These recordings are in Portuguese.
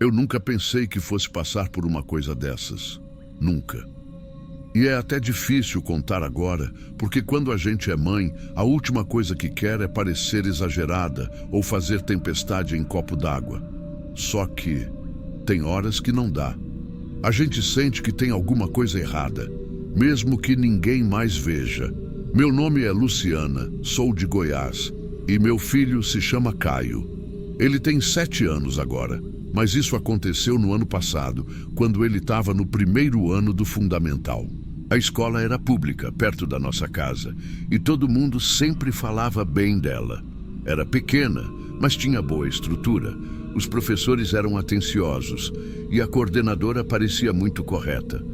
Eu nunca pensei que fosse passar por uma coisa dessas. Nunca. E é até difícil contar agora, porque quando a gente é mãe, a última coisa que quer é parecer exagerada ou fazer tempestade em copo d'água. Só que tem horas que não dá. A gente sente que tem alguma coisa errada, mesmo que ninguém mais veja. Meu nome é Luciana, sou de Goiás, e meu filho se chama Caio. Ele tem 7 anos agora, mas isso aconteceu no ano passado, quando ele estava no primeiro ano do fundamental. A escola era pública, perto da nossa casa, e todo mundo sempre falava bem dela. Era pequena, mas tinha boa estrutura. Os professores eram atenciosos e a coordenadora parecia muito correta.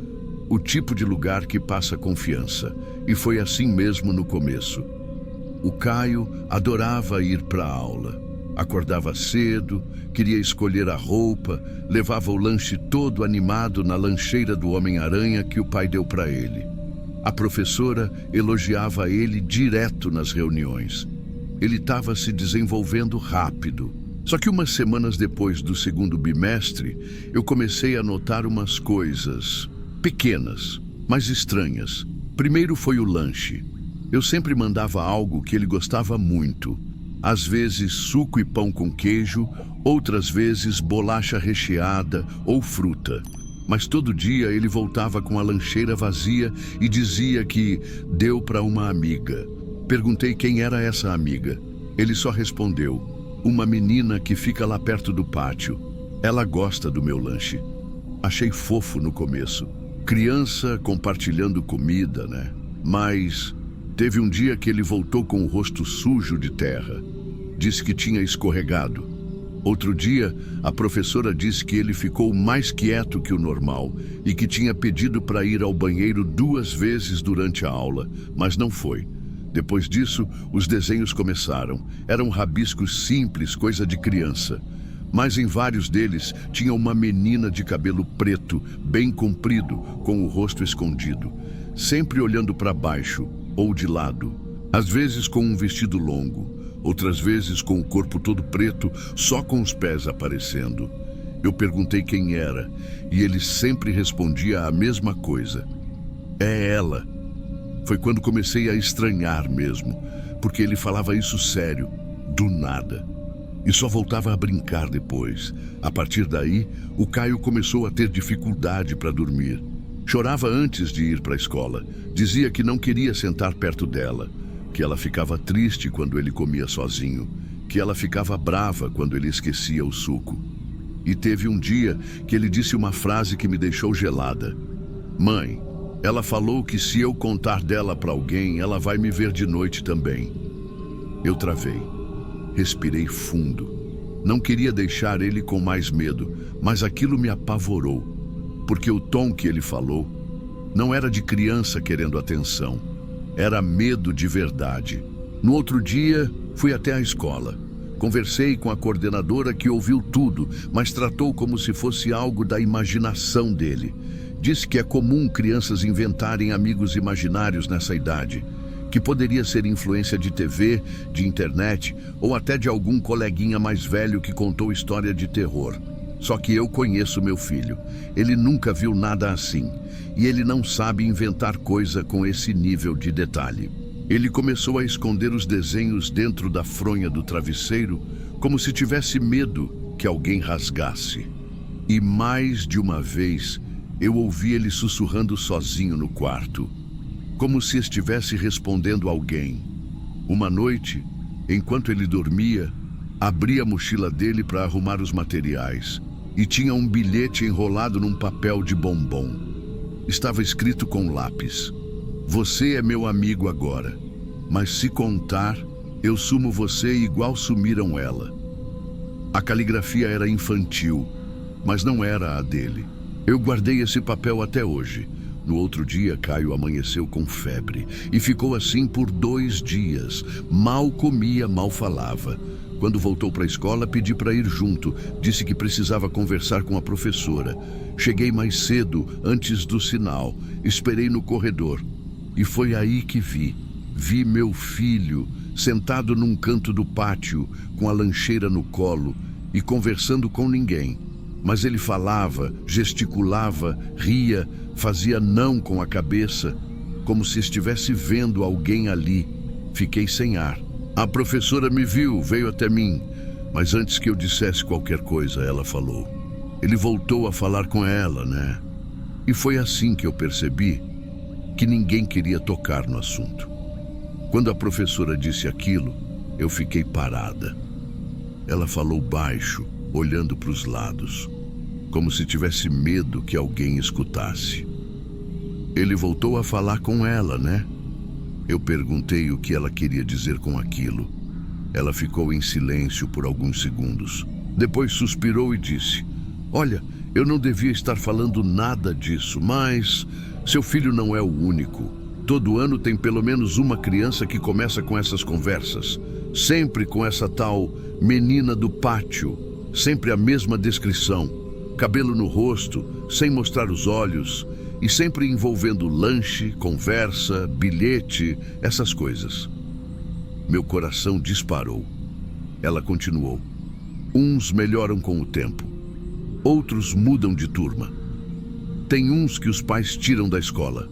O tipo de lugar que passa confiança, e foi assim mesmo no começo. O Caio adorava ir para a aula. Acordava cedo, queria escolher a roupa, levava o lanche todo animado na lancheira do Homem-Aranha que o pai deu para ele. A professora elogiava ele direto nas reuniões. Ele estava se desenvolvendo rápido. Só que umas semanas depois do segundo bimestre, eu comecei a notar umas coisas pequenas, mas estranhas. Primeiro foi o lanche. Eu sempre mandava algo que ele gostava muito. Às vezes suco e pão com queijo, outras vezes bolacha recheada ou fruta. Mas todo dia ele voltava com a lancheira vazia e dizia que deu para uma amiga. Perguntei quem era essa amiga. Ele só respondeu: uma menina que fica lá perto do pátio. Ela gosta do meu lanche. Achei fofo no começo. Criança compartilhando comida, né? Mas teve um dia que ele voltou com o rosto sujo de terra. Disse que tinha escorregado. Outro dia, a professora disse que ele ficou mais quieto que o normal e que tinha pedido para ir ao banheiro 2 vezes durante a aula, mas não foi. Depois disso, os desenhos começaram. Eram rabiscos simples, coisa de criança. Mas em vários deles tinha uma menina de cabelo preto, bem comprido, com o rosto escondido, sempre olhando para baixo ou de lado. Às vezes com um vestido longo, outras vezes com o corpo todo preto, só com os pés aparecendo. Eu perguntei quem era, e ele sempre respondia a mesma coisa: é ela. Foi quando comecei a estranhar mesmo, porque ele falava isso sério, do nada. E só voltava a brincar depois. A partir daí, o Caio começou a ter dificuldade para dormir. Chorava antes de ir para a escola. Dizia que não queria sentar perto dela, que ela ficava triste quando ele comia sozinho, que ela ficava brava quando ele esquecia o suco. E teve um dia que ele disse uma frase que me deixou gelada: mãe, ela falou que se eu contar dela para alguém, ela vai me ver de noite também. Eu travei. Respirei fundo. Não queria deixar ele com mais medo, mas aquilo me apavorou, porque o tom que ele falou não era de criança querendo atenção. Era medo de verdade. No outro dia, fui até a escola. Conversei com a coordenadora, que ouviu tudo, mas tratou como se fosse algo da imaginação dele. Disse que é comum crianças inventarem amigos imaginários nessa idade, que poderia ser influência de TV, de internet ou até de algum coleguinha mais velho que contou história de terror. Só que eu conheço meu filho. Ele nunca viu nada assim, e ele não sabe inventar coisa com esse nível de detalhe. Ele começou a esconder os desenhos dentro da fronha do travesseiro, como se tivesse medo que alguém rasgasse. E mais de uma vez, eu ouvi ele sussurrando sozinho no quarto, como se estivesse respondendo a alguém. Uma noite, enquanto ele dormia, abri a mochila dele para arrumar os materiais e tinha um bilhete enrolado num papel de bombom. Estava escrito com lápis: você é meu amigo agora, mas se contar, eu sumo você igual sumiram ela. A caligrafia era infantil, mas não era a dele. Eu guardei esse papel até hoje. No outro dia, Caio amanheceu com febre e ficou assim por 2 dias. Mal comia, mal falava. Quando voltou para a escola, pedi para ir junto. Disse que precisava conversar com a professora. Cheguei mais cedo, antes do sinal. Esperei no corredor. E foi aí que vi meu filho sentado num canto do pátio, com a lancheira no colo e conversando com ninguém. Mas ele falava, gesticulava, ria, fazia não com a cabeça, como se estivesse vendo alguém ali. Fiquei sem ar. A professora me viu, veio até mim, mas antes que eu dissesse qualquer coisa, ela falou: ele voltou a falar com ela, né? E foi assim que eu percebi que ninguém queria tocar no assunto. Quando a professora disse aquilo, eu fiquei parada. Ela falou baixo, olhando para os lados, como se tivesse medo que alguém escutasse. Ele voltou a falar com ela, né? Eu perguntei o que ela queria dizer com aquilo. Ela ficou em silêncio por alguns segundos. Depois suspirou e disse: olha, eu não devia estar falando nada disso, mas seu filho não é o único. Todo ano tem pelo menos uma criança que começa com essas conversas. Sempre com essa tal menina do pátio. Sempre a mesma descrição. Cabelo no rosto, sem mostrar os olhos. E sempre envolvendo lanche, conversa, bilhete, essas coisas. Meu coração disparou. Ela continuou: uns melhoram com o tempo. Outros mudam de turma. Tem uns que os pais tiram da escola.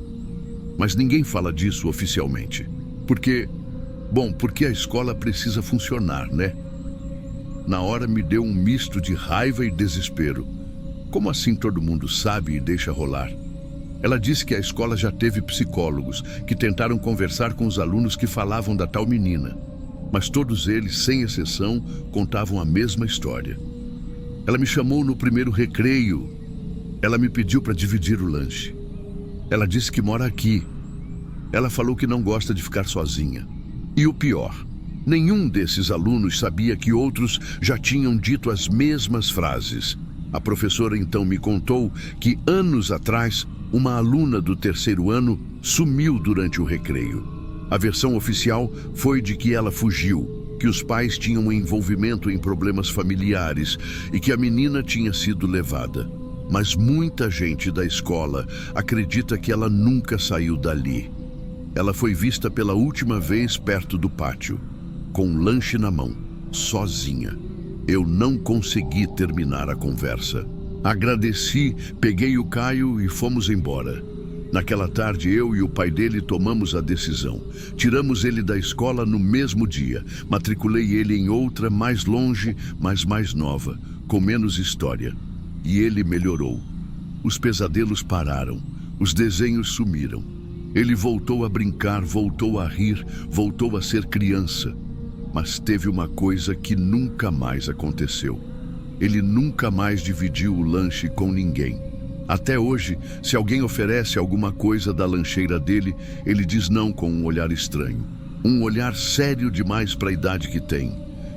Mas ninguém fala disso oficialmente. Porque a escola precisa funcionar, né? Na hora me deu um misto de raiva e desespero. Como assim todo mundo sabe e deixa rolar? Ela disse que a escola já teve psicólogos que tentaram conversar com os alunos que falavam da tal menina. Mas todos eles, sem exceção, contavam a mesma história. Ela me chamou no primeiro recreio. Ela me pediu para dividir o lanche. Ela disse que mora aqui. Ela falou que não gosta de ficar sozinha. E o pior, nenhum desses alunos sabia que outros já tinham dito as mesmas frases. A professora então me contou que anos atrás, uma aluna do terceiro ano sumiu durante o recreio. A versão oficial foi de que ela fugiu, que os pais tinham um envolvimento em problemas familiares e que a menina tinha sido levada. Mas muita gente da escola acredita que ela nunca saiu dali. Ela foi vista pela última vez perto do pátio, com um lanche na mão, sozinha. Eu não consegui terminar a conversa. Agradeci, peguei o Caio e fomos embora. Naquela tarde, eu e o pai dele tomamos a decisão. Tiramos ele da escola no mesmo dia. Matriculei ele em outra, mais longe, mas mais nova, com menos história. E ele melhorou. Os pesadelos pararam. Os desenhos sumiram. Ele voltou a brincar, voltou a rir, voltou a ser criança. Mas teve uma coisa que nunca mais aconteceu. Ele nunca mais dividiu o lanche com ninguém. Até hoje, se alguém oferece alguma coisa da lancheira dele, ele diz não com um olhar estranho. Um olhar sério demais para a idade que tem.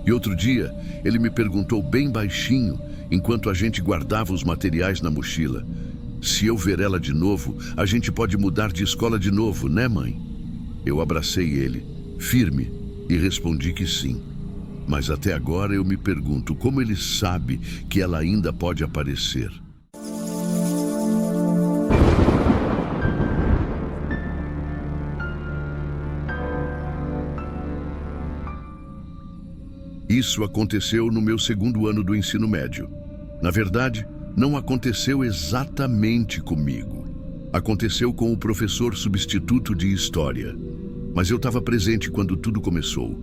E outro dia, ele me perguntou bem baixinho, enquanto a gente guardava os materiais na mochila: se eu ver ela de novo, a gente pode mudar de escola de novo, né, mãe? Eu abracei ele, firme, e respondi que sim. Mas até agora eu me pergunto como ele sabe que ela ainda pode aparecer. Isso aconteceu no meu segundo ano do ensino médio. Na verdade, não aconteceu exatamente comigo. Aconteceu com o professor substituto de História. Mas eu estava presente quando tudo começou.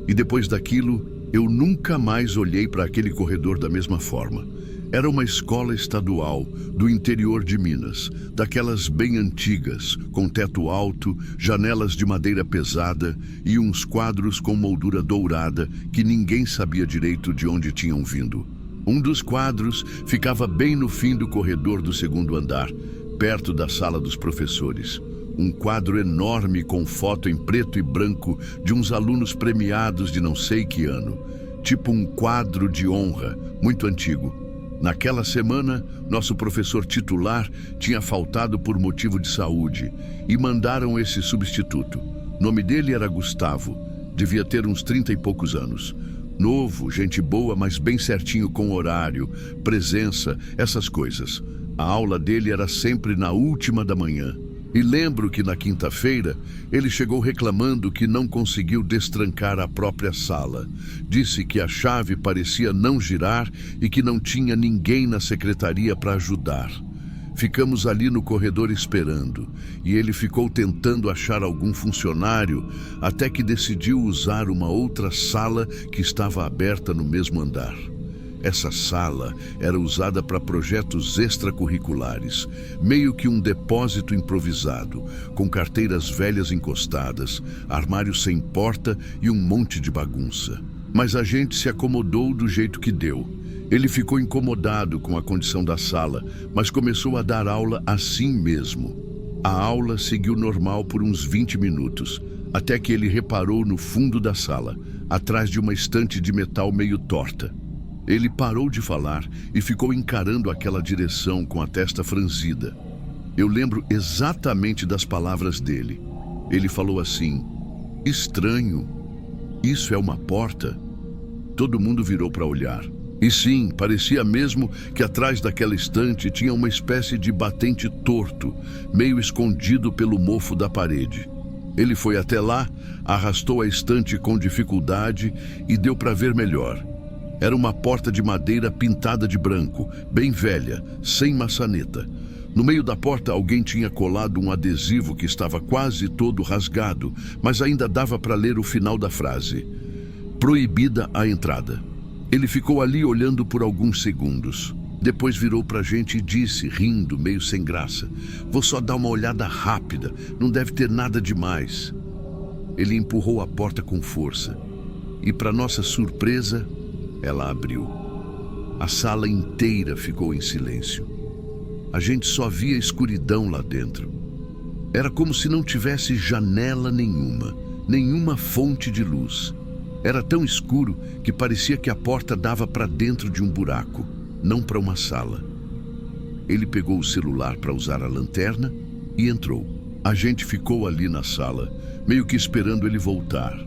E depois daquilo, eu nunca mais olhei para aquele corredor da mesma forma. Era uma escola estadual, do interior de Minas, daquelas bem antigas, com teto alto, janelas de madeira pesada e uns quadros com moldura dourada que ninguém sabia direito de onde tinham vindo. Um dos quadros ficava bem no fim do corredor do segundo andar, perto da sala dos professores. Um quadro enorme com foto em preto e branco de uns alunos premiados de não sei que ano. Tipo um quadro de honra, muito antigo. Naquela semana, nosso professor titular tinha faltado por motivo de saúde e mandaram esse substituto. O nome dele era Gustavo, devia ter uns 30 e poucos anos. Novo, gente boa, mas bem certinho com horário, presença, essas coisas. A aula dele era sempre na última da manhã. E lembro que na quinta-feira ele chegou reclamando que não conseguiu destrancar a própria sala. Disse que a chave parecia não girar e que não tinha ninguém na secretaria para ajudar. Ficamos ali no corredor esperando, e ele ficou tentando achar algum funcionário até que decidiu usar uma outra sala que estava aberta no mesmo andar. Essa sala era usada para projetos extracurriculares, meio que um depósito improvisado, com carteiras velhas encostadas, armários sem porta e um monte de bagunça. Mas a gente se acomodou do jeito que deu. Ele ficou incomodado com a condição da sala, mas começou a dar aula assim mesmo. A aula seguiu normal por uns 20 minutos, até que ele reparou no fundo da sala, atrás de uma estante de metal meio torta. Ele parou de falar e ficou encarando aquela direção com a testa franzida. Eu lembro exatamente das palavras dele. Ele falou assim: "Estranho, isso é uma porta?" Todo mundo virou para olhar. E sim, parecia mesmo que atrás daquela estante tinha uma espécie de batente torto, meio escondido pelo mofo da parede. Ele foi até lá, arrastou a estante com dificuldade e deu para ver melhor. Era uma porta de madeira pintada de branco, bem velha, sem maçaneta. No meio da porta alguém tinha colado um adesivo que estava quase todo rasgado, mas ainda dava para ler o final da frase: "Proibida a entrada." Ele ficou ali olhando por alguns segundos. Depois virou para a gente e disse, rindo, meio sem graça: "Vou só dar uma olhada rápida, não deve ter nada demais." Ele empurrou a porta com força e, para nossa surpresa, ela abriu. A sala inteira ficou em silêncio. A gente só via escuridão lá dentro. Era como se não tivesse janela nenhuma, nenhuma fonte de luz. Era tão escuro que parecia que a porta dava para dentro de um buraco, não para uma sala. Ele pegou o celular para usar a lanterna e entrou. A gente ficou ali na sala, meio que esperando ele voltar.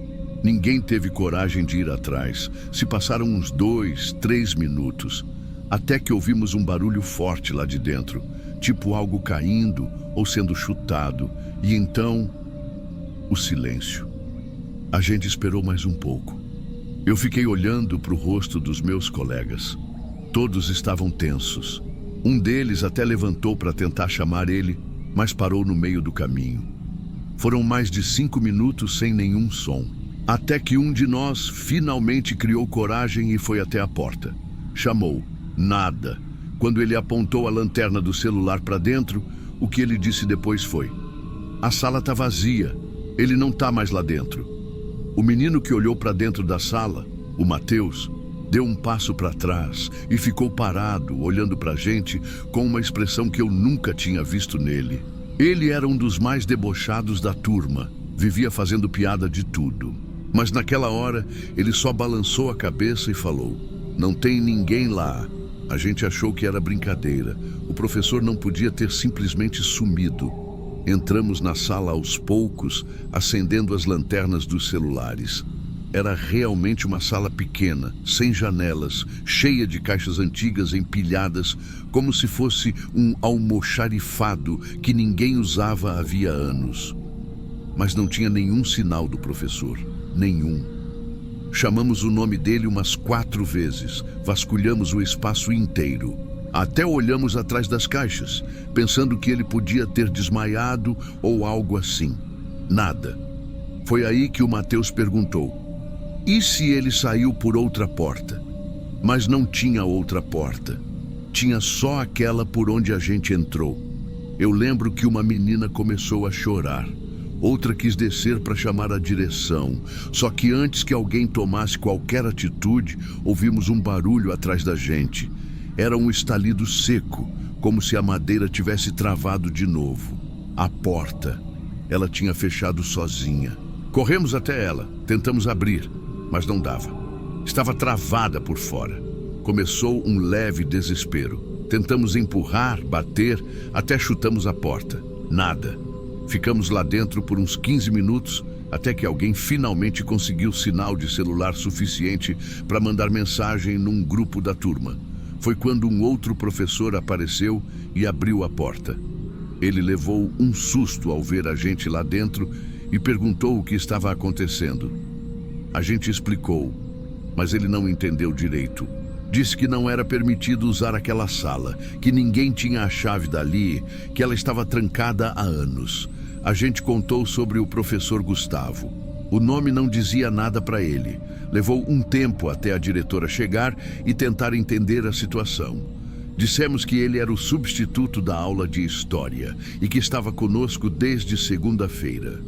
Ninguém teve coragem de ir atrás. Se passaram uns 2, 3 minutos, até que ouvimos um barulho forte lá de dentro, tipo algo caindo ou sendo chutado, e então, o silêncio. A gente esperou mais um pouco. Eu fiquei olhando para o rosto dos meus colegas. Todos estavam tensos. Um deles até levantou para tentar chamar ele, mas parou no meio do caminho. Foram mais de 5 minutos sem nenhum som, até que um de nós finalmente criou coragem e foi até a porta. Chamou. Nada. Quando ele apontou a lanterna do celular para dentro, o que ele disse depois foi: "A sala está vazia. Ele não está mais lá dentro." O menino que olhou para dentro da sala, o Matheus, deu um passo para trás e ficou parado, olhando para a gente com uma expressão que eu nunca tinha visto nele. Ele era um dos mais debochados da turma, vivia fazendo piada de tudo. Mas naquela hora, ele só balançou a cabeça e falou: "Não tem ninguém lá." A gente achou que era brincadeira. O professor não podia ter simplesmente sumido. Entramos na sala aos poucos, acendendo as lanternas dos celulares. Era realmente uma sala pequena, sem janelas, cheia de caixas antigas empilhadas, como se fosse um almoxarifado que ninguém usava havia anos. Mas não tinha nenhum sinal do professor, nenhum. Chamamos o nome dele umas 4 vezes, vasculhamos o espaço inteiro. Até olhamos atrás das caixas, pensando que ele podia ter desmaiado ou algo assim. Nada. Foi aí que o Matheus perguntou: "E se ele saiu por outra porta?" Mas não tinha outra porta. Tinha só aquela por onde a gente entrou. Eu lembro que uma menina começou a chorar. Outra quis descer para chamar a direção. Só que antes que alguém tomasse qualquer atitude, ouvimos um barulho atrás da gente. Era um estalido seco, como se a madeira tivesse travado de novo. A porta. Ela tinha fechado sozinha. Corremos até ela, tentamos abrir, mas não dava. Estava travada por fora. Começou um leve desespero. Tentamos empurrar, bater, até chutamos a porta. Nada. Ficamos lá dentro por uns 15 minutos, até que alguém finalmente conseguiu sinal de celular suficiente para mandar mensagem num grupo da turma. Foi quando um outro professor apareceu e abriu a porta. Ele levou um susto ao ver a gente lá dentro e perguntou o que estava acontecendo. A gente explicou, mas ele não entendeu direito. Disse que não era permitido usar aquela sala, que ninguém tinha a chave dali, que ela estava trancada há anos. A gente contou sobre o professor Gustavo. O nome não dizia nada para ele. Levou um tempo até a diretora chegar e tentar entender a situação. Dissemos que ele era o substituto da aula de história e que estava conosco desde segunda-feira.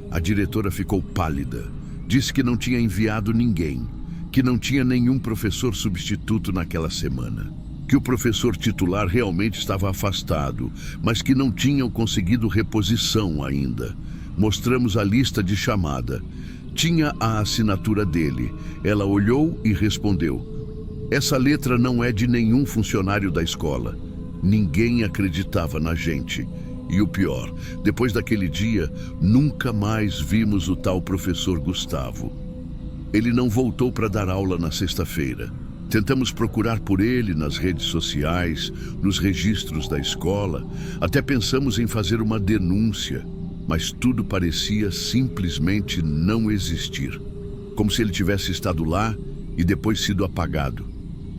A diretora ficou pálida. Disse que não tinha enviado ninguém, que não tinha nenhum professor substituto naquela semana, que o professor titular realmente estava afastado, mas que não tinham conseguido reposição ainda. Mostramos a lista de chamada. Tinha a assinatura dele. Ela olhou e respondeu: "Essa letra não é de nenhum funcionário da escola." Ninguém acreditava na gente. E o pior, depois daquele dia, nunca mais vimos o tal professor Gustavo. Ele não voltou para dar aula na sexta-feira. Tentamos procurar por ele nas redes sociais, nos registros da escola. Até pensamos em fazer uma denúncia, mas tudo parecia simplesmente não existir. Como se ele tivesse estado lá e depois sido apagado.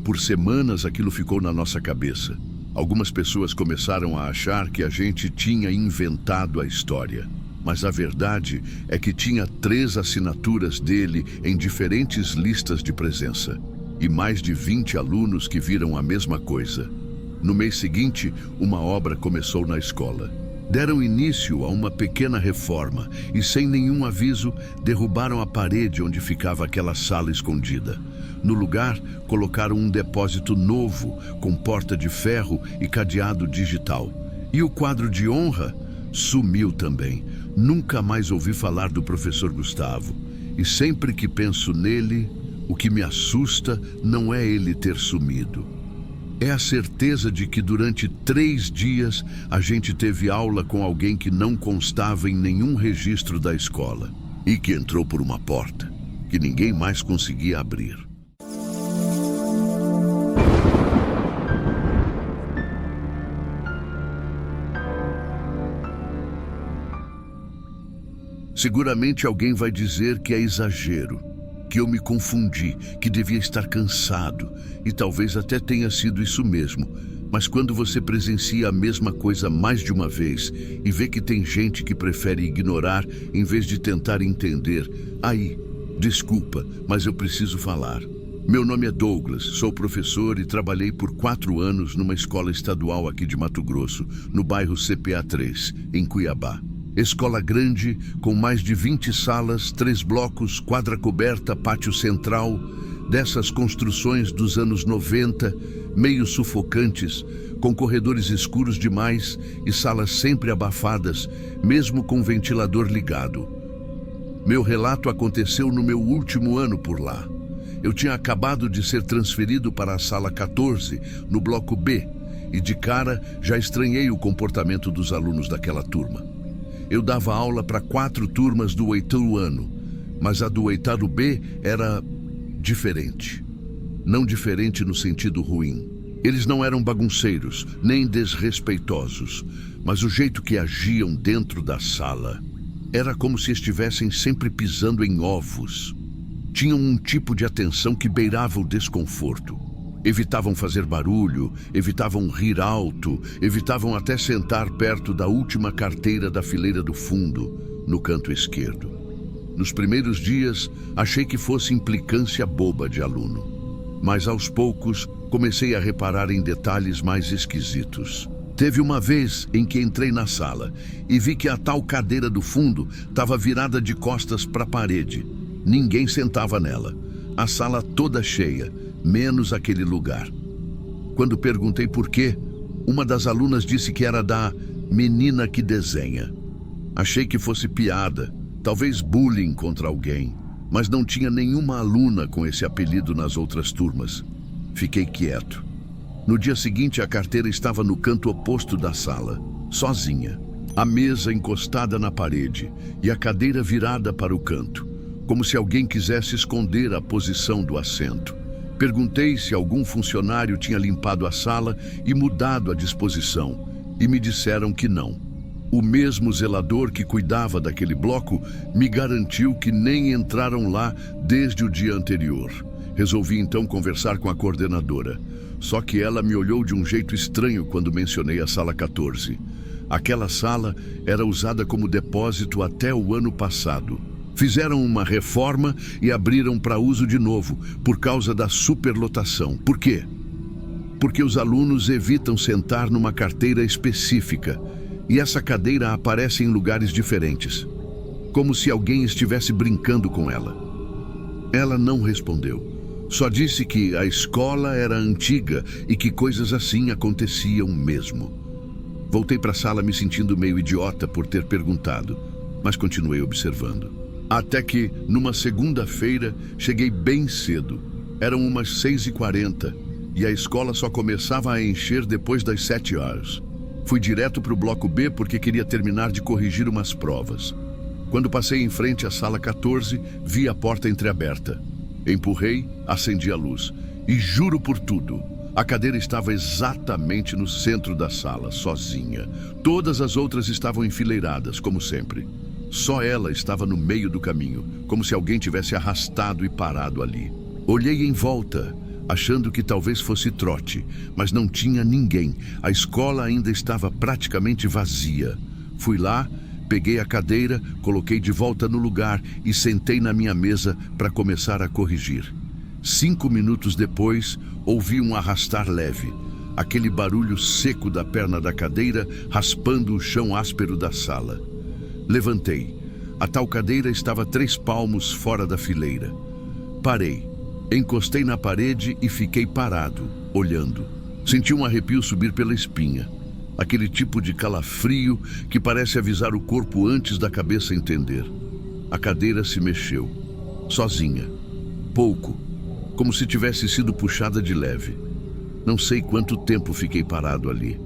Por semanas aquilo ficou na nossa cabeça. Algumas pessoas começaram a achar que a gente tinha inventado a história. Mas a verdade é que tinha 3 assinaturas dele em diferentes listas de presença. E mais de 20 alunos que viram a mesma coisa. No mês seguinte, uma obra começou na escola. Deram início a uma pequena reforma e, sem nenhum aviso, derrubaram a parede onde ficava aquela sala escondida. No lugar, colocaram um depósito novo, com porta de ferro e cadeado digital. E o quadro de honra sumiu também. Nunca mais ouvi falar do professor Gustavo. E sempre que penso nele, o que me assusta não é ele ter sumido. É a certeza de que durante 3 dias a gente teve aula com alguém que não constava em nenhum registro da escola e que entrou por uma porta que ninguém mais conseguia abrir. Seguramente alguém vai dizer que é exagero, que eu me confundi, que devia estar cansado, e talvez até tenha sido isso mesmo. Mas quando você presencia a mesma coisa mais de uma vez e vê que tem gente que prefere ignorar em vez de tentar entender, aí, desculpa, mas eu preciso falar. Meu nome é Douglas, sou professor e trabalhei por 4 anos numa escola estadual aqui de Mato Grosso, no bairro CPA 3, em Cuiabá. Escola grande, com mais de 20 salas, 3 blocos, quadra coberta, pátio central, dessas construções dos anos 90, meio sufocantes, com corredores escuros demais e salas sempre abafadas, mesmo com o ventilador ligado. Meu relato aconteceu no meu último ano por lá. Eu tinha acabado de ser transferido para a sala 14, no bloco B, e de cara já estranhei o comportamento dos alunos daquela turma. Eu dava aula para 4 turmas do 8º ano, mas a do 8º B era diferente. Não diferente no sentido ruim. Eles não eram bagunceiros, nem desrespeitosos, mas o jeito que agiam dentro da sala era como se estivessem sempre pisando em ovos. Tinham um tipo de atenção que beirava o desconforto. Evitavam fazer barulho, evitavam rir alto, evitavam até sentar perto da última carteira da fileira do fundo, no canto esquerdo. Nos primeiros dias, achei que fosse implicância boba de aluno. Mas aos poucos, comecei a reparar em detalhes mais esquisitos. Teve uma vez em que entrei na sala e vi que a tal cadeira do fundo estava virada de costas para a parede. Ninguém sentava nela. A sala toda cheia, menos aquele lugar. Quando perguntei por quê, uma das alunas disse que era da menina que desenha. Achei que fosse piada, talvez bullying contra alguém, mas não tinha nenhuma aluna com esse apelido nas outras turmas. Fiquei quieto. No dia seguinte, a carteira estava no canto oposto da sala, sozinha. A mesa encostada na parede e a cadeira virada para o canto, como se alguém quisesse esconder a posição do assento. Perguntei se algum funcionário tinha limpado a sala e mudado a disposição, e me disseram que não. O mesmo zelador que cuidava daquele bloco me garantiu que nem entraram lá desde o dia anterior. Resolvi então conversar com a coordenadora. Só que ela me olhou de um jeito estranho quando mencionei a sala 14. Aquela sala era usada como depósito até o ano passado. Fizeram uma reforma e abriram para uso de novo, por causa da superlotação. Por quê? Porque os alunos evitam sentar numa carteira específica, e essa cadeira aparece em lugares diferentes, como se alguém estivesse brincando com ela. Ela não respondeu. Só disse que a escola era antiga e que coisas assim aconteciam mesmo. Voltei para a sala me sentindo meio idiota por ter perguntado, mas continuei observando. Até que, numa segunda-feira, cheguei bem cedo. Eram umas 6h40 e a escola só começava a encher depois das 7 horas. Fui direto para o bloco B porque queria terminar de corrigir umas provas. Quando passei em frente à sala 14, vi a porta entreaberta. Empurrei, acendi a luz. E juro por tudo, a cadeira estava exatamente no centro da sala, sozinha. Todas as outras estavam enfileiradas, como sempre. Só ela estava no meio do caminho, como se alguém tivesse arrastado e parado ali. Olhei em volta, achando que talvez fosse trote, mas não tinha ninguém. A escola ainda estava praticamente vazia. Fui lá, peguei a cadeira, coloquei de volta no lugar e sentei na minha mesa para começar a corrigir. 5 minutos depois, ouvi um arrastar leve. Aquele barulho seco da perna da cadeira raspando o chão áspero da sala. Levantei. A tal cadeira estava 3 palmos fora da fileira. Parei. Encostei na parede e fiquei parado, olhando. Senti um arrepio subir pela espinha. Aquele tipo de calafrio que parece avisar o corpo antes da cabeça entender. A cadeira se mexeu. Sozinha. Pouco. Como se tivesse sido puxada de leve. Não sei quanto tempo fiquei parado ali.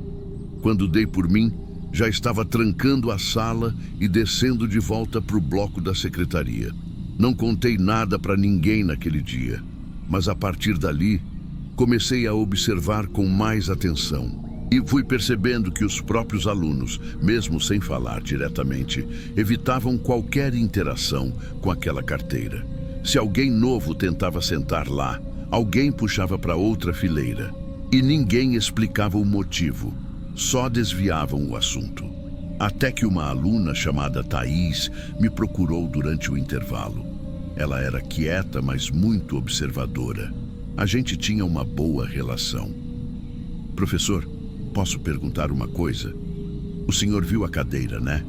Quando dei por mim, já estava trancando a sala e descendo de volta para o bloco da secretaria. Não contei nada para ninguém naquele dia, mas a partir dali, comecei a observar com mais atenção. E fui percebendo que os próprios alunos, mesmo sem falar diretamente, evitavam qualquer interação com aquela carteira. Se alguém novo tentava sentar lá, alguém puxava para outra fileira. E ninguém explicava o motivo. Só desviavam o assunto. Até que uma aluna chamada Thaís me procurou durante o intervalo. Ela era quieta, mas muito observadora. A gente tinha uma boa relação. Professor, posso perguntar uma coisa? O senhor viu a cadeira, né?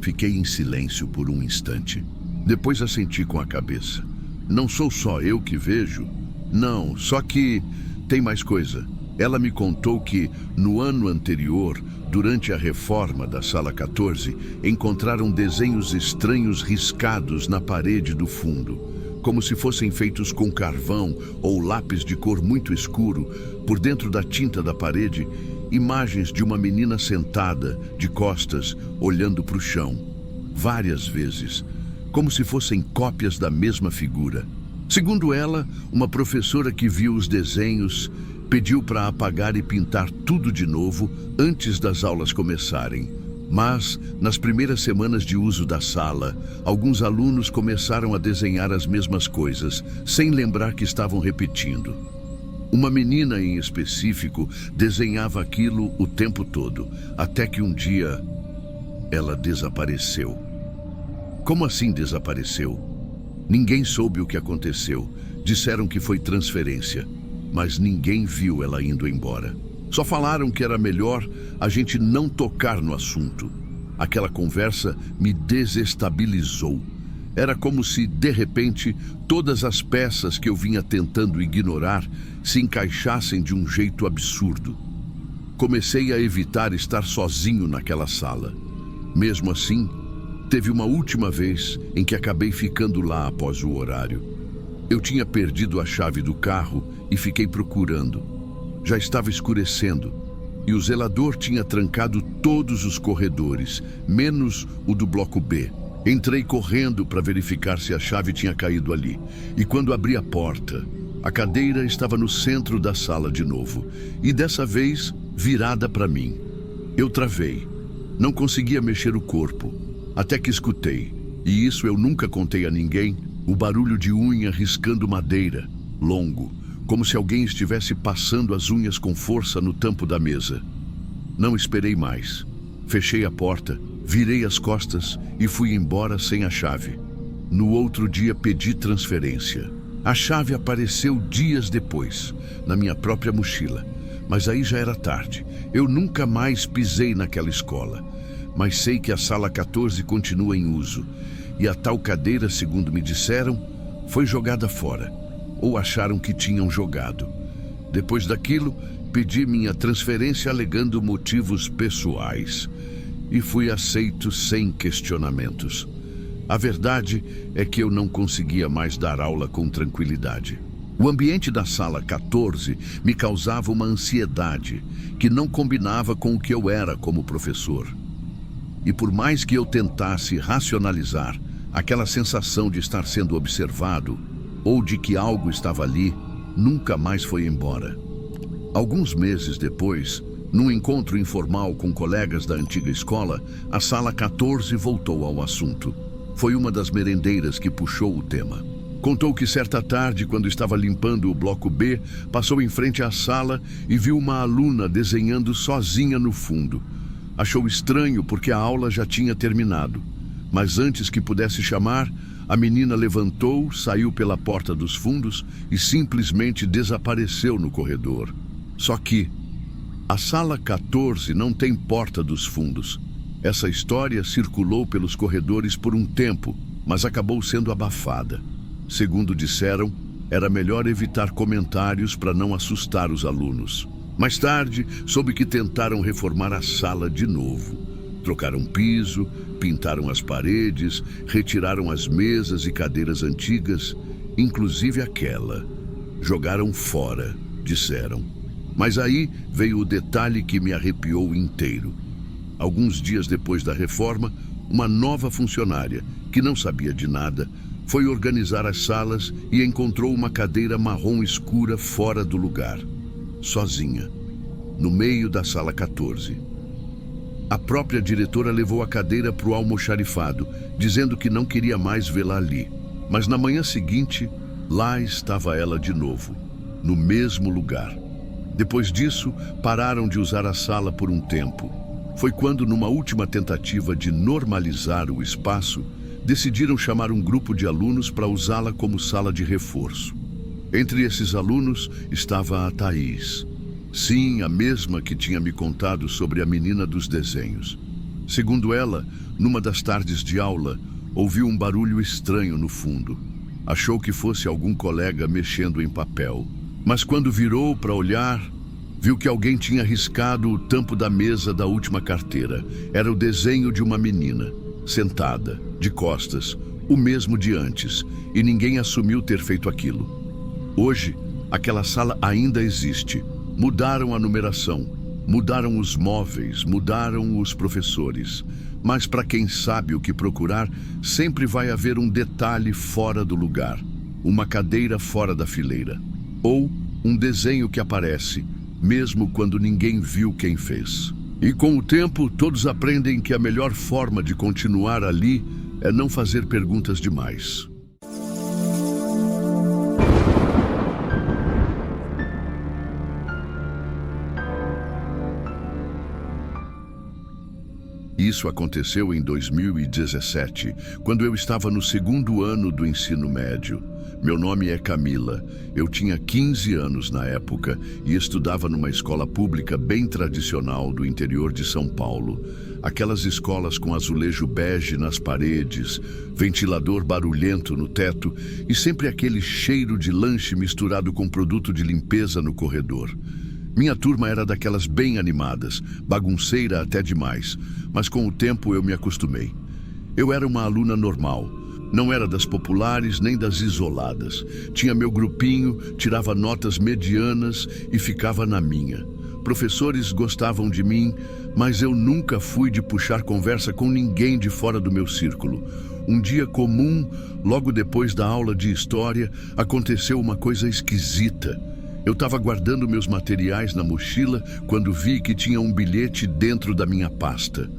Fiquei em silêncio por um instante. Depois assenti com a cabeça. Não sou só eu que vejo. Não, só que tem mais coisa. Ela me contou que, no ano anterior, durante a reforma da sala 14, encontraram desenhos estranhos riscados na parede do fundo, como se fossem feitos com carvão ou lápis de cor muito escuro. Por dentro da tinta da parede, imagens de uma menina sentada, de costas, olhando para o chão. Várias vezes, como se fossem cópias da mesma figura. Segundo ela, uma professora que viu os desenhos pediu para apagar e pintar tudo de novo antes das aulas começarem. Mas, nas primeiras semanas de uso da sala, alguns alunos começaram a desenhar as mesmas coisas, sem lembrar que estavam repetindo. Uma menina em específico desenhava aquilo o tempo todo, até que um dia ela desapareceu. Como assim desapareceu? Ninguém soube o que aconteceu. Disseram que foi transferência. Mas ninguém viu ela indo embora. Só falaram que era melhor a gente não tocar no assunto. Aquela conversa me desestabilizou. Era como se, de repente, todas as peças que eu vinha tentando ignorar se encaixassem de um jeito absurdo. Comecei a evitar estar sozinho naquela sala. Mesmo assim, teve uma última vez em que acabei ficando lá após o horário. Eu tinha perdido a chave do carro e fiquei procurando. Já estava escurecendo e o zelador tinha trancado todos os corredores, menos o do bloco B. Entrei correndo para verificar se a chave tinha caído ali. E quando abri a porta, a cadeira estava no centro da sala de novo. E dessa vez, virada para mim. Eu travei. Não conseguia mexer o corpo, até que escutei, e isso eu nunca contei a ninguém, o barulho de unha riscando madeira, longo, como se alguém estivesse passando as unhas com força no tampo da mesa. Não esperei mais. Fechei a porta, virei as costas e fui embora sem a chave. No outro dia pedi transferência. A chave apareceu dias depois, na minha própria mochila. Mas aí já era tarde. Eu nunca mais pisei naquela escola. Mas sei que a sala 14 continua em uso. E a tal cadeira, segundo me disseram, foi jogada fora. Ou acharam que tinham jogado. Depois daquilo, pedi minha transferência alegando motivos pessoais. E fui aceito sem questionamentos. A verdade é que eu não conseguia mais dar aula com tranquilidade. O ambiente da sala 14 me causava uma ansiedade que não combinava com o que eu era como professor. E por mais que eu tentasse racionalizar aquela sensação de estar sendo observado ou de que algo estava ali, nunca mais foi embora. Alguns meses depois, num encontro informal com colegas da antiga escola, a sala 14 voltou ao assunto. Foi uma das merendeiras que puxou o tema. Contou que certa tarde, quando estava limpando o bloco B, passou em frente à sala e viu uma aluna desenhando sozinha no fundo. Achou estranho porque a aula já tinha terminado. Mas antes que pudesse chamar, a menina levantou, saiu pela porta dos fundos e simplesmente desapareceu no corredor. Só que a sala 14 não tem porta dos fundos. Essa história circulou pelos corredores por um tempo, mas acabou sendo abafada. Segundo disseram, era melhor evitar comentários para não assustar os alunos. Mais tarde, soube que tentaram reformar a sala de novo. Trocaram piso, pintaram as paredes, retiraram as mesas e cadeiras antigas, inclusive aquela. Jogaram fora, disseram. Mas aí veio o detalhe que me arrepiou inteiro. Alguns dias depois da reforma, uma nova funcionária, que não sabia de nada, foi organizar as salas e encontrou uma cadeira marrom escura fora do lugar, sozinha, no meio da sala 14. A própria diretora levou a cadeira para o almoxarifado, dizendo que não queria mais vê-la ali. Mas na manhã seguinte, lá estava ela de novo, no mesmo lugar. Depois disso, pararam de usar a sala por um tempo. Foi quando, numa última tentativa de normalizar o espaço, decidiram chamar um grupo de alunos para usá-la como sala de reforço. Entre esses alunos estava a Thaís. Sim, a mesma que tinha me contado sobre a menina dos desenhos. Segundo ela, numa das tardes de aula, ouviu um barulho estranho no fundo. Achou que fosse algum colega mexendo em papel. Mas quando virou para olhar, viu que alguém tinha riscado o tampo da mesa da última carteira. Era o desenho de uma menina, sentada, de costas, o mesmo de antes, e ninguém assumiu ter feito aquilo. Hoje, aquela sala ainda existe. Mudaram a numeração, mudaram os móveis, mudaram os professores. Mas para quem sabe o que procurar, sempre vai haver um detalhe fora do lugar, uma cadeira fora da fileira, ou um desenho que aparece, mesmo quando ninguém viu quem fez. E com o tempo, todos aprendem que a melhor forma de continuar ali é não fazer perguntas demais. Isso aconteceu em 2017, quando eu estava no segundo ano do ensino médio. Meu nome é Camila. Eu tinha 15 anos na época e estudava numa escola pública bem tradicional do interior de São Paulo. Aquelas escolas com azulejo bege nas paredes, ventilador barulhento no teto e sempre aquele cheiro de lanche misturado com produto de limpeza no corredor. Minha turma era daquelas bem animadas, bagunceira até demais, mas com o tempo eu me acostumei. Eu era uma aluna normal, não era das populares nem das isoladas. Tinha meu grupinho, tirava notas medianas e ficava na minha. Professores gostavam de mim, mas eu nunca fui de puxar conversa com ninguém de fora do meu círculo. Um dia comum, logo depois da aula de história, aconteceu uma coisa esquisita. Eu estava guardando meus materiais na mochila quando vi que tinha um bilhete dentro da minha pasta.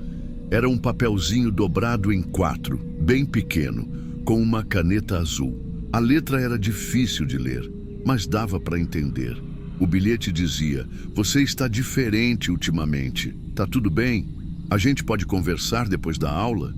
Era um papelzinho dobrado em 4, bem pequeno, com uma caneta azul. A letra era difícil de ler, mas dava para entender. O bilhete dizia: "Você está diferente ultimamente. Tá tudo bem? A gente pode conversar depois da aula?"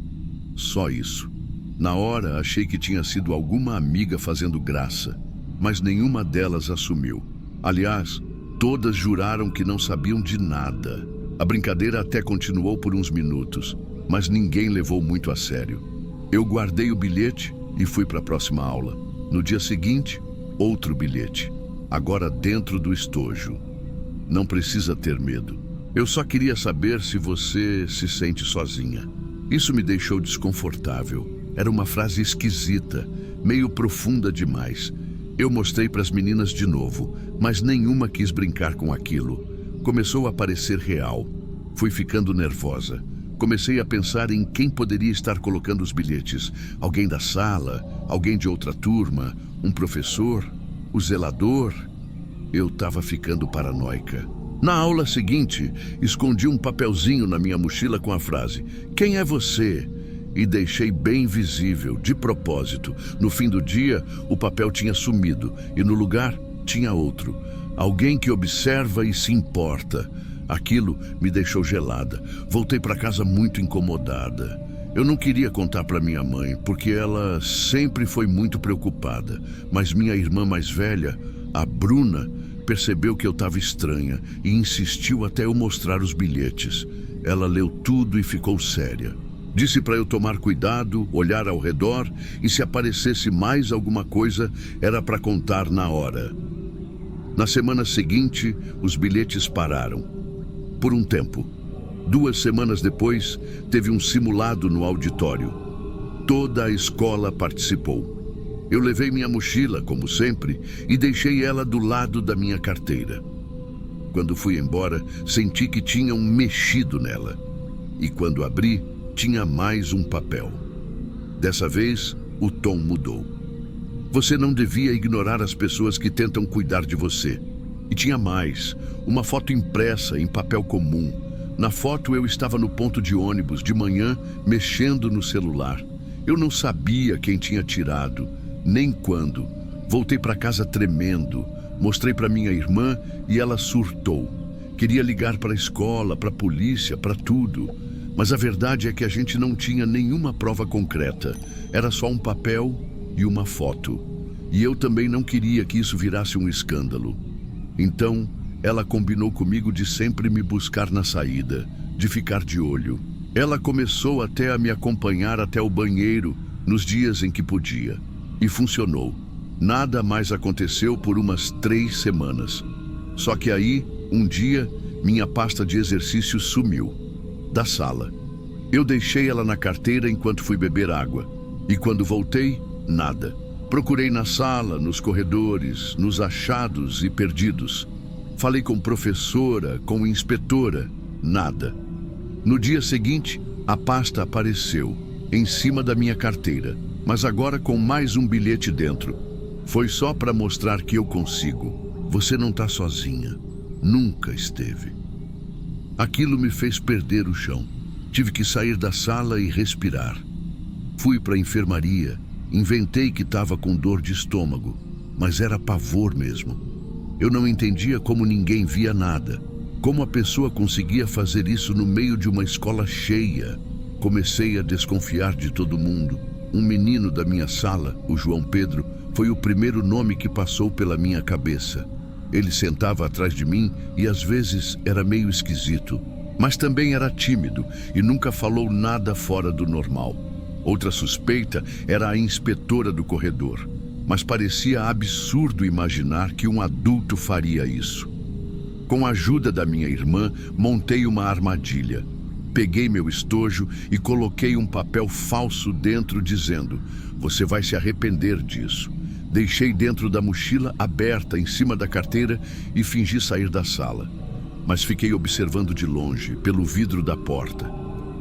Só isso. Na hora, achei que tinha sido alguma amiga fazendo graça, mas nenhuma delas assumiu. Aliás, todas juraram que não sabiam de nada. A brincadeira até continuou por uns minutos, mas ninguém levou muito a sério. Eu guardei o bilhete e fui para a próxima aula. No dia seguinte, outro bilhete, agora dentro do estojo. "Não precisa ter medo. Eu só queria saber se você se sente sozinha." Isso me deixou desconfortável. Era uma frase esquisita, meio profunda demais. Eu mostrei para as meninas de novo, mas nenhuma quis brincar com aquilo. Começou a parecer real. Fui ficando nervosa. Comecei a pensar em quem poderia estar colocando os bilhetes. Alguém da sala, alguém de outra turma, um professor, o zelador. Eu estava ficando paranoica. Na aula seguinte, escondi um papelzinho na minha mochila com a frase: "Quem é você?" E deixei bem visível, de propósito. No fim do dia, o papel tinha sumido e no lugar tinha outro. Alguém que observa e se importa. Aquilo me deixou gelada. Voltei para casa muito incomodada. Eu não queria contar para minha mãe, porque ela sempre foi muito preocupada. Mas minha irmã mais velha, a Bruna, percebeu que eu estava estranha e insistiu até eu mostrar os bilhetes. Ela leu tudo e ficou séria. Disse para eu tomar cuidado, olhar ao redor e se aparecesse mais alguma coisa, era para contar na hora. Na semana seguinte, os bilhetes pararam. Por um tempo. 2 semanas depois, teve um simulado no auditório. Toda a escola participou. Eu levei minha mochila, como sempre, e deixei ela do lado da minha carteira. Quando fui embora, senti que tinham mexido nela. E quando abri, tinha mais um papel. Dessa vez, o tom mudou. Você não devia ignorar as pessoas que tentam cuidar de você. E tinha mais, uma foto impressa em papel comum. Na foto eu estava no ponto de ônibus de manhã, mexendo no celular. Eu não sabia quem tinha tirado, nem quando. Voltei para casa tremendo. Mostrei para minha irmã e ela surtou. Queria ligar para a escola, para a polícia, para tudo. Mas a verdade é que a gente não tinha nenhuma prova concreta. Era só um papel e uma foto. E eu também não queria que isso virasse um escândalo. Então, ela combinou comigo de sempre me buscar na saída, de ficar de olho. Ela começou até a me acompanhar até o banheiro, nos dias em que podia. E funcionou. Nada mais aconteceu por umas 3 semanas. Só que aí, um dia, minha pasta de exercício sumiu. Da sala. Eu deixei ela na carteira enquanto fui beber água. E quando voltei, nada. Procurei na sala, nos corredores, nos achados e perdidos. Falei com professora, com inspetora, nada. No dia seguinte, a pasta apareceu, em cima da minha carteira, mas agora com mais um bilhete dentro. Foi só para mostrar que eu consigo. Você não está sozinha. Nunca esteve. Aquilo me fez perder o chão. Tive que sair da sala e respirar. Fui para a enfermaria. Inventei que estava com dor de estômago, mas era pavor mesmo. Eu não entendia como ninguém via nada. Como a pessoa conseguia fazer isso no meio de uma escola cheia? Comecei a desconfiar de todo mundo. Um menino da minha sala, o João Pedro, foi o primeiro nome que passou pela minha cabeça. Ele sentava atrás de mim e às vezes era meio esquisito, mas também era tímido e nunca falou nada fora do normal. Outra suspeita era a inspetora do corredor, mas parecia absurdo imaginar que um adulto faria isso. Com a ajuda da minha irmã, montei uma armadilha. Peguei meu estojo e coloquei um papel falso dentro dizendo: "Você vai se arrepender disso." Deixei dentro da mochila aberta em cima da carteira e fingi sair da sala. Mas fiquei observando de longe, pelo vidro da porta.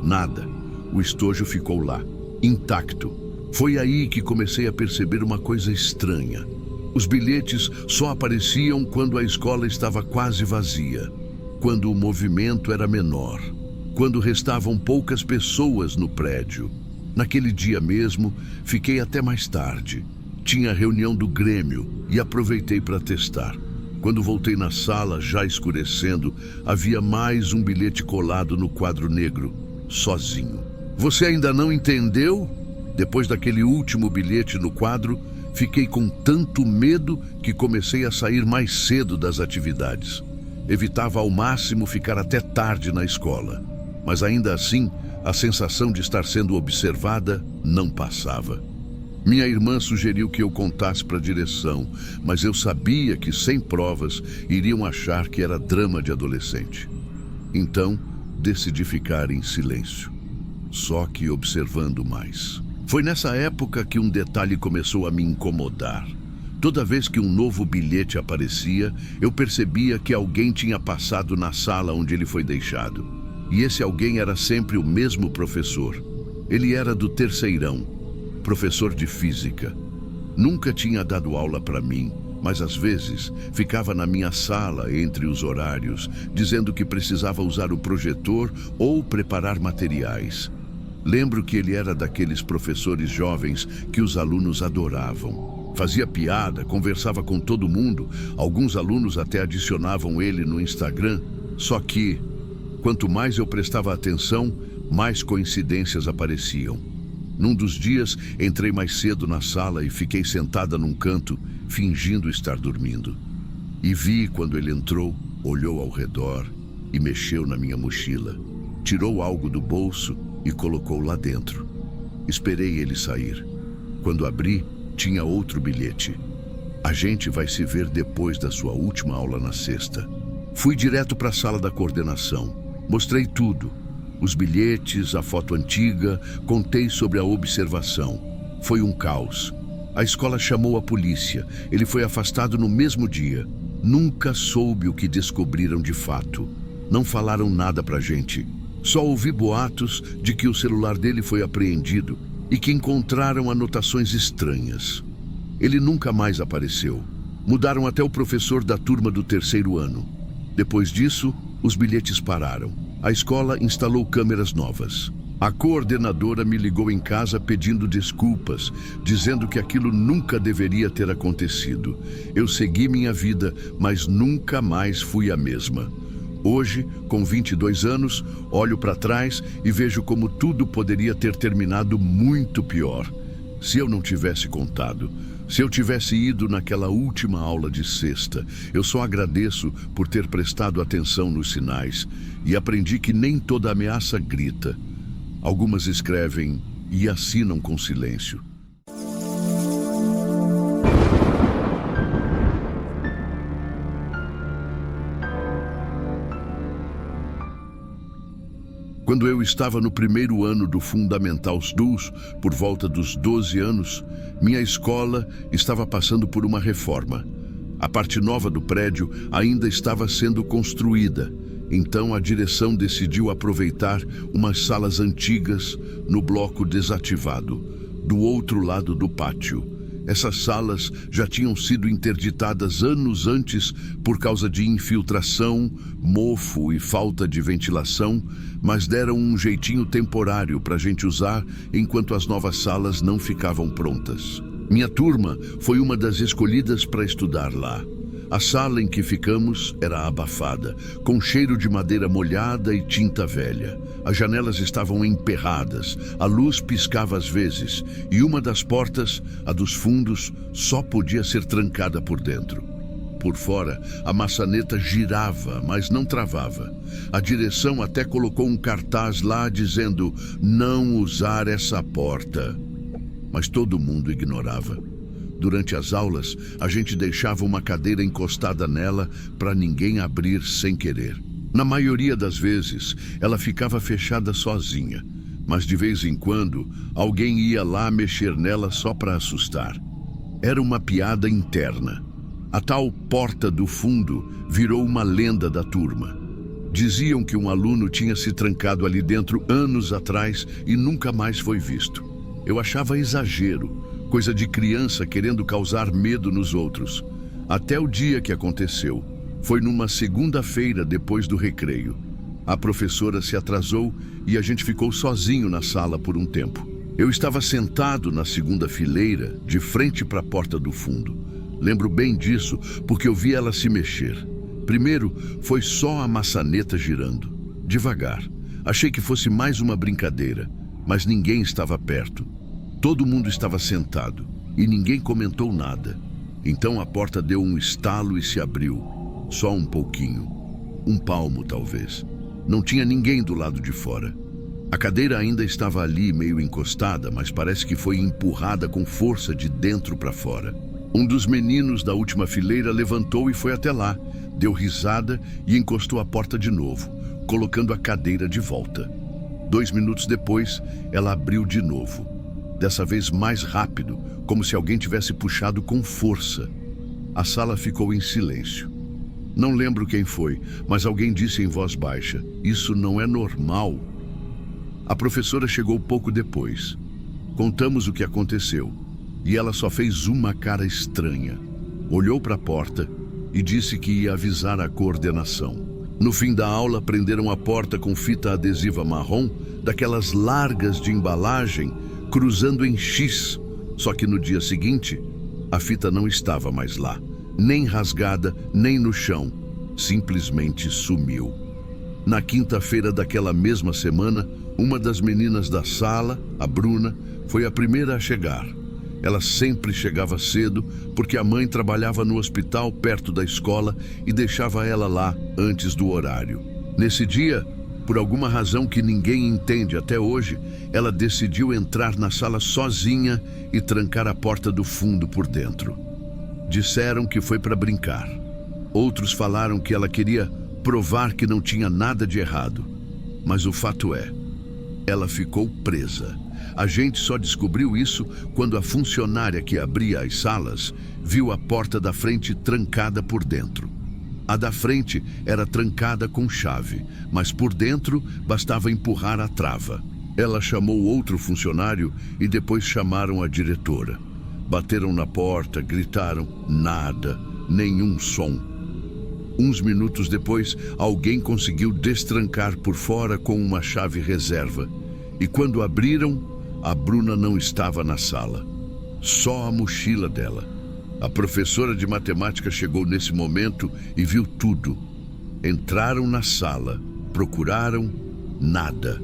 Nada. O estojo ficou lá, intacto. Foi aí que comecei a perceber uma coisa estranha. Os bilhetes só apareciam quando a escola estava quase vazia, quando o movimento era menor. quando restavam poucas pessoas no prédio. Naquele dia mesmo, fiquei até mais tarde. Tinha reunião do Grêmio e aproveitei para testar. Quando voltei na sala, já escurecendo, havia mais um bilhete colado no quadro negro, sozinho. Você ainda não entendeu? Depois daquele último bilhete no quadro, fiquei com tanto medo que comecei a sair mais cedo das atividades. Evitava ao máximo ficar até tarde na escola. Mas ainda assim, a sensação de estar sendo observada não passava. Minha irmã sugeriu que eu contasse para a direção, mas eu sabia que, sem provas, iriam achar que era drama de adolescente. Então, decidi ficar em silêncio, só que observando mais. Foi nessa época que um detalhe começou a me incomodar. Toda vez que um novo bilhete aparecia, eu percebia que alguém tinha passado na sala onde ele foi deixado. E esse alguém era sempre o mesmo professor. Ele era do terceirão, professor de física. Nunca tinha dado aula para mim, mas às vezes ficava na minha sala entre os horários, dizendo que precisava usar o projetor ou preparar materiais. Lembro que ele era daqueles professores jovens que os alunos adoravam. Fazia piada, conversava com todo mundo, alguns alunos até adicionavam ele no Instagram, só que, quanto mais eu prestava atenção, mais coincidências apareciam. Num dos dias, entrei mais cedo na sala e fiquei sentada num canto, fingindo estar dormindo. E vi quando ele entrou, olhou ao redor e mexeu na minha mochila. Tirou algo do bolso e colocou lá dentro. Esperei ele sair. Quando abri, tinha outro bilhete. A gente vai se ver depois da sua última aula na sexta. Fui direto para a sala da coordenação. Mostrei tudo. Os bilhetes, a foto antiga, contei sobre a observação. Foi um caos. A escola chamou a polícia. Ele foi afastado no mesmo dia. Nunca soube o que descobriram de fato. Não falaram nada pra gente. Só ouvi boatos de que o celular dele foi apreendido e que encontraram anotações estranhas. Ele nunca mais apareceu. Mudaram até o professor da turma do terceiro ano. Depois disso, os bilhetes pararam. A escola instalou câmeras novas. A coordenadora me ligou em casa pedindo desculpas, dizendo que aquilo nunca deveria ter acontecido. Eu segui minha vida, mas nunca mais fui a mesma. Hoje, com 22 anos, olho para trás e vejo como tudo poderia ter terminado muito pior. Se eu não tivesse contado, se eu tivesse ido naquela última aula de sexta, eu só agradeço por ter prestado atenção nos sinais e aprendi que nem toda ameaça grita. Algumas escrevem e assinam com silêncio. Quando eu estava no primeiro ano do Fundamental 2, por volta dos 12 anos, minha escola estava passando por uma reforma. A parte nova do prédio ainda estava sendo construída, então a direção decidiu aproveitar umas salas antigas no bloco desativado, do outro lado do pátio. Essas salas já tinham sido interditadas anos antes por causa de infiltração, mofo e falta de ventilação, mas deram um jeitinho temporário para a gente usar enquanto as novas salas não ficavam prontas. Minha turma foi uma das escolhidas para estudar lá. A sala em que ficamos era abafada, com cheiro de madeira molhada e tinta velha. As janelas estavam emperradas, a luz piscava às vezes, e uma das portas, a dos fundos, só podia ser trancada por dentro. Por fora, a maçaneta girava, mas não travava. A direção até colocou um cartaz lá dizendo "Não usar essa porta". Mas todo mundo ignorava. Durante as aulas, a gente deixava uma cadeira encostada nela para ninguém abrir sem querer. Na maioria das vezes, ela ficava fechada sozinha, mas de vez em quando, alguém ia lá mexer nela só para assustar. Era uma piada interna. A tal porta do fundo virou uma lenda da turma. Diziam que um aluno tinha se trancado ali dentro anos atrás e nunca mais foi visto. Eu achava exagero. Coisa de criança querendo causar medo nos outros. Até o dia que aconteceu. Foi numa segunda-feira depois do recreio. A professora se atrasou e a gente ficou sozinho na sala por um tempo. Eu estava sentado na segunda fileira, de frente para a porta do fundo. Lembro bem disso, porque eu vi ela se mexer. Primeiro, foi só a maçaneta girando, devagar. Achei que fosse mais uma brincadeira, mas ninguém estava perto. Todo mundo estava sentado e ninguém comentou nada. Então a porta deu um estalo e se abriu. Só um pouquinho. Um palmo, talvez. Não tinha ninguém do lado de fora. A cadeira ainda estava ali, meio encostada, mas parece que foi empurrada com força de dentro para fora. Um dos meninos da última fileira levantou e foi até lá, deu risada e encostou a porta de novo, colocando a cadeira de volta. 2 minutos depois, ela abriu de novo. Dessa vez mais rápido, como se alguém tivesse puxado com força. A sala ficou em silêncio. Não lembro quem foi, mas alguém disse em voz baixa: "Isso não é normal." A professora chegou pouco depois. Contamos o que aconteceu, e ela só fez uma cara estranha. Olhou para a porta e disse que ia avisar a coordenação. No fim da aula, prenderam a porta com fita adesiva marrom, daquelas largas de embalagem, cruzando em X. Só que no dia seguinte, a fita não estava mais lá, nem rasgada, nem no chão. Simplesmente sumiu. Na quinta-feira daquela mesma semana, uma das meninas da sala, a Bruna, foi a primeira a chegar. Ela sempre chegava cedo, porque a mãe trabalhava no hospital perto da escola e deixava ela lá antes do horário. Nesse dia, por alguma razão que ninguém entende até hoje, ela decidiu entrar na sala sozinha e trancar a porta do fundo por dentro. Disseram que foi para brincar. Outros falaram que ela queria provar que não tinha nada de errado. Mas o fato é, ela ficou presa. A gente só descobriu isso quando a funcionária que abria as salas viu a porta da frente trancada por dentro. A da frente era trancada com chave, mas por dentro bastava empurrar a trava. Ela chamou outro funcionário e depois chamaram a diretora. Bateram na porta, gritaram, nada, nenhum som. Uns minutos depois, alguém conseguiu destrancar por fora com uma chave reserva. E quando abriram, a Bruna não estava na sala. Só a mochila dela. A professora de matemática chegou nesse momento e viu tudo. Entraram na sala, procuraram, nada.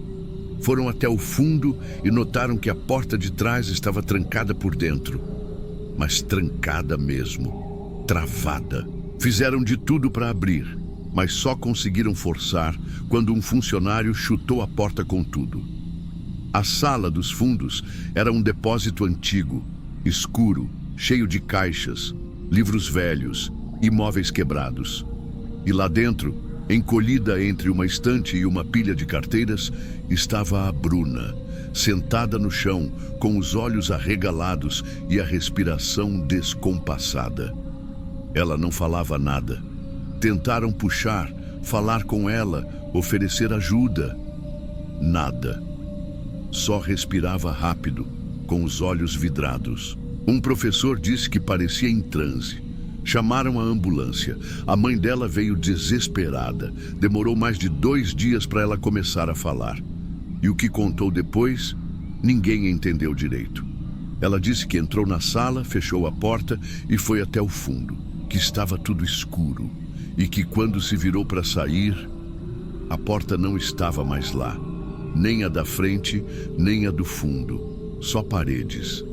Foram até o fundo e notaram que a porta de trás estava trancada por dentro. Mas trancada mesmo, travada. Fizeram de tudo para abrir, mas só conseguiram forçar quando um funcionário chutou a porta com tudo. A sala dos fundos era um depósito antigo, escuro, cheio de caixas, livros velhos e móveis quebrados. E lá dentro, encolhida entre uma estante e uma pilha de carteiras, estava a Bruna, sentada no chão, com os olhos arregalados e a respiração descompassada. Ela não falava nada. Tentaram puxar, falar com ela, oferecer ajuda. Nada. Só respirava rápido, com os olhos vidrados. Um professor disse que parecia em transe. Chamaram a ambulância. A mãe dela veio desesperada. Demorou mais de 2 dias para ela começar a falar. E o que contou depois, ninguém entendeu direito. Ela disse que entrou na sala, fechou a porta e foi até o fundo, que estava tudo escuro. E que quando se virou para sair, a porta não estava mais lá. Nem a da frente, nem a do fundo. Só paredes.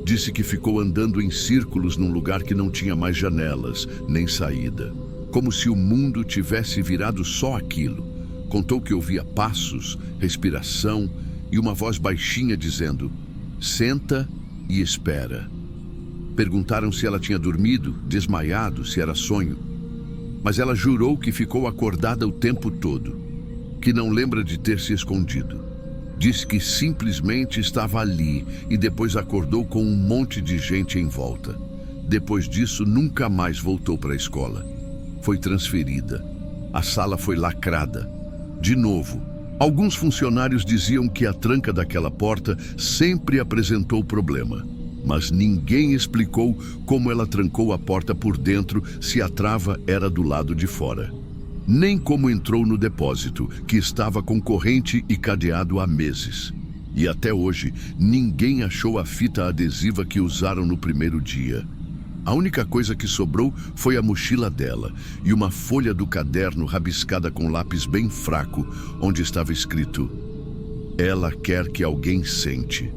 Disse que ficou andando em círculos num lugar que não tinha mais janelas, nem saída. Como se o mundo tivesse virado só aquilo. Contou que ouvia passos, respiração e uma voz baixinha dizendo: "Senta e espera." Perguntaram se ela tinha dormido, desmaiado, se era sonho. Mas ela jurou que ficou acordada o tempo todo, que não lembra de ter se escondido. Disse que simplesmente estava ali e depois acordou com um monte de gente em volta. Depois disso, nunca mais voltou para a escola. Foi transferida. A sala foi lacrada. De novo, alguns funcionários diziam que a tranca daquela porta sempre apresentou problema. Mas ninguém explicou como ela trancou a porta por dentro se a trava era do lado de fora. nem como entrou no depósito, que estava com corrente e cadeado há meses. E até hoje, ninguém achou a fita adesiva que usaram no primeiro dia. A única coisa que sobrou foi a mochila dela e uma folha do caderno rabiscada com lápis bem fraco, onde estava escrito: "Ela quer que alguém sente."